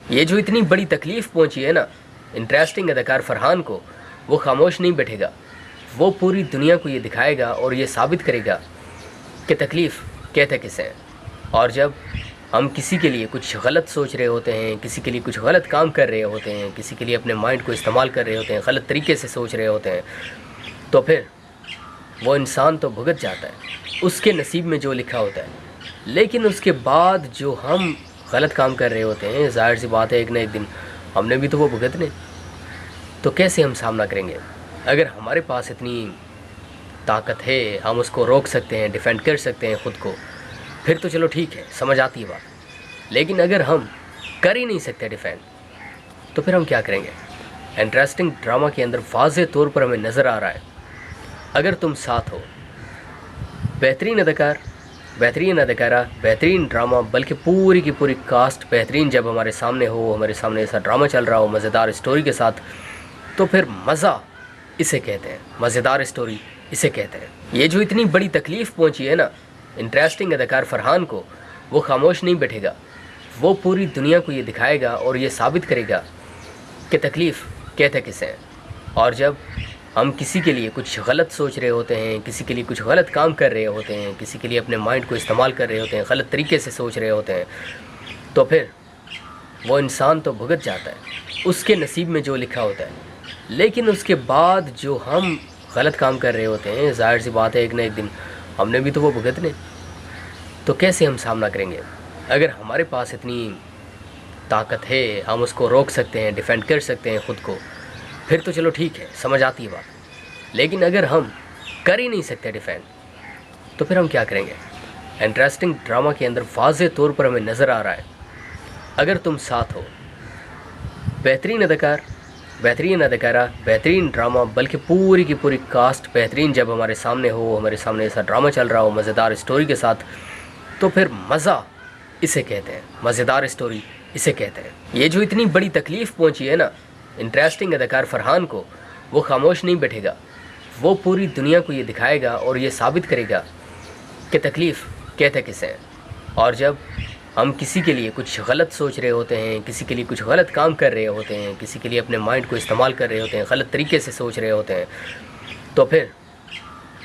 یہ جو اتنی بڑی تکلیف پہنچی ہے نا انٹریسٹنگ اداکار فرحان کو، وہ خاموش نہیں بیٹھے گا، وہ پوری دنیا کو یہ دکھائے گا اور یہ ثابت کرے گا کہ تکلیف کہتے کسے ہیں۔ اور جب ہم کسی کے لیے کچھ غلط سوچ رہے ہوتے ہیں، کسی کے لیے کچھ غلط کام کر رہے ہوتے ہیں، کسی کے لیے اپنے مائنڈ کو استعمال کر رہے ہوتے ہیں، غلط طریقے سے سوچ رہے ہوتے ہیں، تو پھر وہ انسان تو بھگت جاتا ہے، اس کے نصیب میں جو لکھا ہوتا ہے۔ لیکن اس کے بعد جو ہم غلط کام کر رہے ہوتے ہیں، ظاہر سی بات ہے ایک نہ ایک دن ہم نے بھی تو وہ بھگتنے، تو کیسے ہم سامنا کریں گے؟ اگر ہمارے پاس اتنی طاقت ہے، ہم اس کو روک سکتے ہیں، ڈیفینڈ کر سکتے ہیں خود کو، پھر تو چلو ٹھیک ہے، سمجھ آتی ہے بات۔ لیکن اگر ہم کر ہی نہیں سکتے ڈیفینڈ، تو پھر ہم کیا کریں گے؟ انٹریسٹنگ ڈرامہ کے اندر واضح طور پر ہمیں نظر آ رہا ہے، اگر تم ساتھ ہو، بہترین اداکار، بہترین اداکارہ، بہترین ڈرامہ، بلکہ پوری کی پوری کاسٹ بہترین جب ہمارے سامنے ہو، ہمارے سامنے ایسا ڈرامہ چل رہا ہو مزیدار اسٹوری کے ساتھ، تو پھر مزہ اسے کہتے ہیں، مزیدار اسٹوری اسے کہتے ہیں۔ یہ جو اتنی بڑی تکلیف پہنچی ہے نا انٹریسٹنگ اداکار فرحان کو، وہ خاموش نہیں بیٹھے گا، وہ پوری دنیا کو یہ دکھائے گا اور یہ ثابت کرے گا کہ تکلیف کہتے کسے ہیں۔ اور جب ہم کسی کے لیے کچھ غلط سوچ رہے ہوتے ہیں، کسی کے لیے کچھ غلط کام کر رہے ہوتے ہیں، کسی کے لیے اپنے مائنڈ کو استعمال کر رہے ہوتے ہیں، غلط طریقے سے سوچ رہے ہوتے ہیں، تو پھر وہ انسان تو بھگت جاتا ہے، اس کے نصیب میں جو لکھا ہوتا ہے۔ لیکن اس کے بعد جو ہم غلط کام کر رہے ہوتے ہیں، ظاہر سی بات ہے ایک نہ ایک دن ہم نے بھی تو وہ بھگتنے، تو کیسے ہم سامنا کریں گے؟ اگر ہمارے پاس اتنی طاقت ہے، ہم اس کو روک سکتے ہیں، ڈیفینڈ کر سکتے ہیں خود کو، پھر تو چلو ٹھیک ہے، سمجھ آتی ہے بات۔ لیکن اگر ہم کر ہی نہیں سکتے ڈیفینڈ، تو پھر ہم کیا کریں گے؟ انٹریسٹنگ ڈرامہ کے اندر واضح طور پر ہمیں نظر آ رہا ہے، اگر تم ساتھ ہو، بہترین اداکار، بہترین اداکارہ، بہترین ڈرامہ، بلکہ پوری کی پوری کاسٹ بہترین جب ہمارے سامنے ہو، ہمارے سامنے ایسا ڈرامہ چل رہا ہو مزیدار اسٹوری کے ساتھ، تو پھر مزہ اسے کہتے ہیں، مزیدار اسٹوری اسے کہتے ہیں۔ یہ جو اتنی بڑی تکلیف پہنچی ہے نا انٹریسٹنگ اداکار فرحان کو، وہ خاموش نہیں بیٹھے گا، وہ پوری دنیا کو یہ دکھائے گا اور یہ ثابت کرے گا کہ تکلیف کہتے کسے ہیں۔ اور جب ہم کسی کے لیے کچھ غلط سوچ رہے ہوتے ہیں، کسی کے لیے کچھ غلط کام کر رہے ہوتے ہیں، کسی کے لیے اپنے مائنڈ کو استعمال کر رہے ہوتے ہیں، غلط طریقے سے سوچ رہے ہوتے ہیں، تو پھر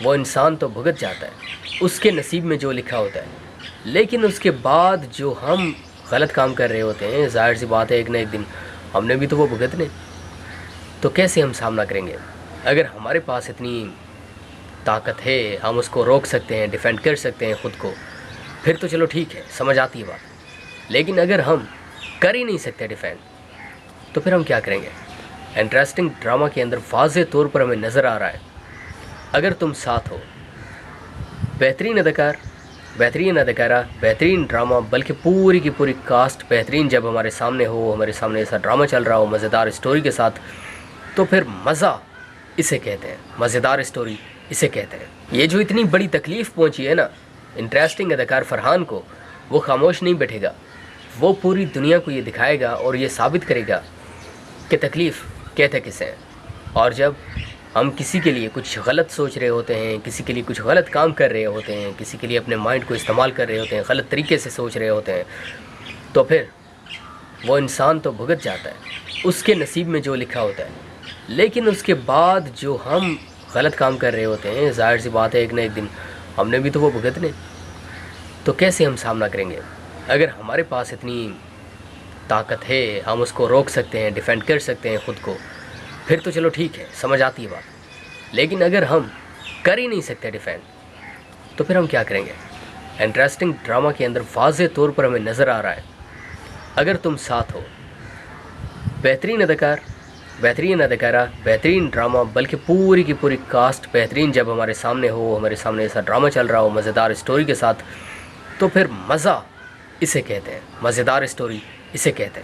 وہ انسان تو بھگت جاتا ہے، اس کے نصیب میں جو لکھا ہوتا ہے۔ لیکن اس کے بعد جو ہم غلط کام کر رہے ہوتے ہیں، ظاہر سی بات ہے ایک نہ ایک دن ہم نے بھی تو وہ بھگتنے، تو کیسے ہم سامنا کریں گے؟ اگر ہمارے پاس اتنی طاقت ہے، ہم اس کو روک سکتے ہیں، ڈیفینڈ کر سکتے ہیں خود کو، پھر تو چلو ٹھیک ہے، سمجھ آتی ہے بات۔ لیکن اگر ہم کر ہی نہیں سکتے ڈیفینڈ، تو پھر ہم کیا کریں گے؟ انٹریسٹنگ ڈرامہ کے اندر واضح طور پر ہمیں نظر آ رہا ہے، اگر تم ساتھ ہو، بہترین اداکار، بہترین اداکارہ، بہترین ڈرامہ، بلکہ پوری کی پوری کاسٹ بہترین جب ہمارے سامنے ہو، ہمارے سامنے ایسا ڈرامہ چل رہا ہو مزیدار اسٹوری کے ساتھ، تو پھر مزہ اسے کہتے ہیں، مزیدار اسٹوری اسے کہتے ہیں۔ یہ جو اتنی بڑی تکلیف پہنچی ہے نا انٹریسٹنگ اداکار فرحان کو، وہ خاموش نہیں بیٹھے گا، وہ پوری دنیا کو یہ دکھائے گا اور یہ ثابت کرے گا کہ تکلیف کہتے کسے ہیں۔ اور جب ہم کسی کے لیے کچھ غلط سوچ رہے ہوتے ہیں، کسی کے لیے کچھ غلط کام کر رہے ہوتے ہیں، کسی کے لیے اپنے مائنڈ کو استعمال کر رہے ہوتے ہیں، غلط طریقے سے سوچ رہے ہوتے ہیں، تو پھر وہ انسان تو بھگت جاتا ہے، اس کے نصیب میں جو لکھا ہوتا ہے۔ لیکن اس کے بعد جو ہم غلط کام کر رہے ہوتے ہیں، ظاہر سی بات ہے ایک نہ ایک دن ہم نے بھی تو وہ بھگتنے، تو کیسے ہم سامنا کریں گے؟ اگر ہمارے پاس اتنی طاقت ہے، ہم اس کو روک سکتے ہیں، ڈیفینڈ کر سکتے ہیں خود کو، پھر تو چلو ٹھیک ہے، سمجھ آتی ہے بات۔ لیکن اگر ہم کر ہی نہیں سکتے ڈیفینڈ، تو پھر ہم کیا کریں گے؟ انٹریسٹنگ ڈرامہ کے اندر واضح طور پر ہمیں نظر آ رہا ہے، اگر تم ساتھ ہو، بہترین اداکار، بہترین اداکارہ، بہترین ڈرامہ، بلکہ پوری کی پوری کاسٹ بہترین جب ہمارے سامنے ہو، ہمارے سامنے ایسا ڈرامہ چل رہا ہو مزیدار اسٹوری کے ساتھ، تو پھر مزہ اسے کہتے ہیں، مزیدار اسٹوری اسے کہتے ہیں۔